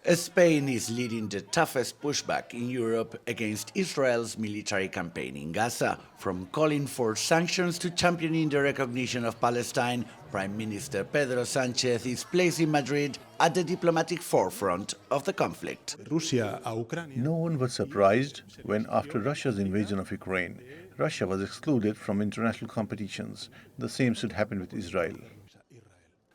Spain is leading the toughest pushback in Europe against Israel's military campaign in Gaza. From calling for sanctions to championing the recognition of Palestine, Prime Minister Pedro Sanchez is placing Madrid at the diplomatic forefront of the conflict. No one was surprised when, after Russia's invasion of Ukraine, Russia was excluded from international competitions. The same should happen with Israel.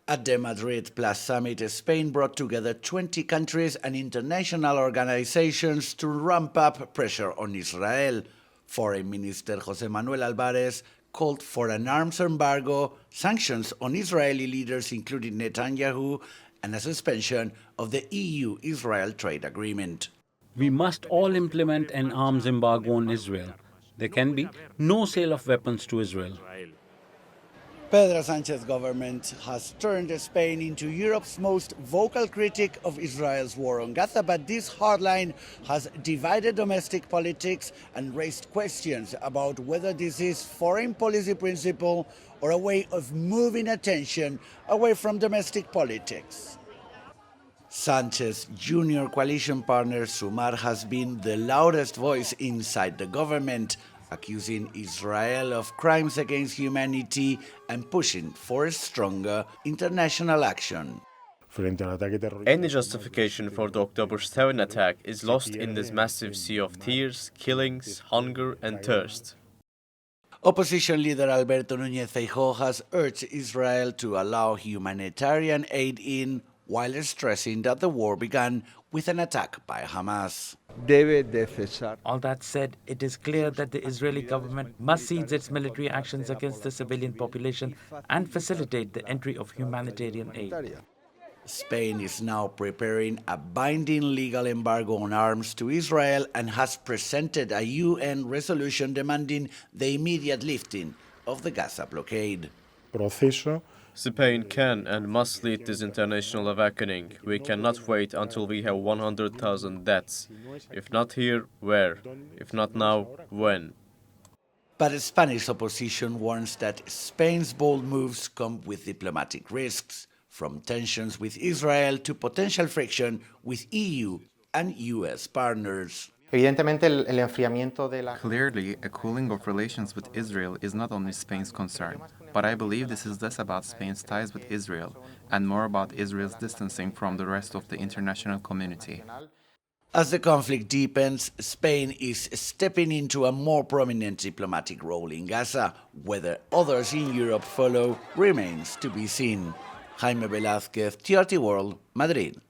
At the Madrid Plus Summit, Spain brought together 20 countries and international organizations to ramp up pressure on Israel. Foreign Minister José Manuel Álvarez called for an arms embargo, sanctions on Israeli leaders including Netanyahu, and a suspension of the EU-Israel trade agreement. We must all implement an arms embargo on Israel. There can be no sale of weapons to Israel. Pedro Sanchez's government has turned Spain into Europe's most vocal critic of Israel's war on Gaza, but this hardline has divided domestic politics and raised questions about whether this is foreign policy principle or a way of moving attention away from domestic politics. Sanchez's junior coalition partner Sumar has been the loudest voice inside the government, accusing Israel of crimes against humanity and pushing for a stronger international action. Any justification for the October 7 attack is lost in this massive sea of tears, killings, hunger and thirst. Opposition leader Alberto Núñez Feijóo has urged Israel to allow humanitarian aid in, while stressing that the war began with an attack by Hamas. All that said, it is clear that the Israeli government must cease its military actions against the civilian population and facilitate the entry of humanitarian aid. Spain is now preparing a binding legal embargo on arms to Israel and has presented a UN resolution demanding the immediate lifting of the Gaza blockade. Spain can and must lead this international awakening. We cannot wait until we have 100,000 deaths. If not here, where? If not now, when? But Spanish opposition warns that Spain's bold moves come with diplomatic risks, from tensions with Israel to potential friction with EU and US partners. Clearly, a cooling of relations with Israel is not only Spain's concern, but I believe this is less about Spain's ties with Israel and more about Israel's distancing from the rest of the international community. As the conflict deepens, Spain is stepping into a more prominent diplomatic role in Gaza. Whether others in Europe follow remains to be seen. Jaime Velazquez, TRT World, Madrid.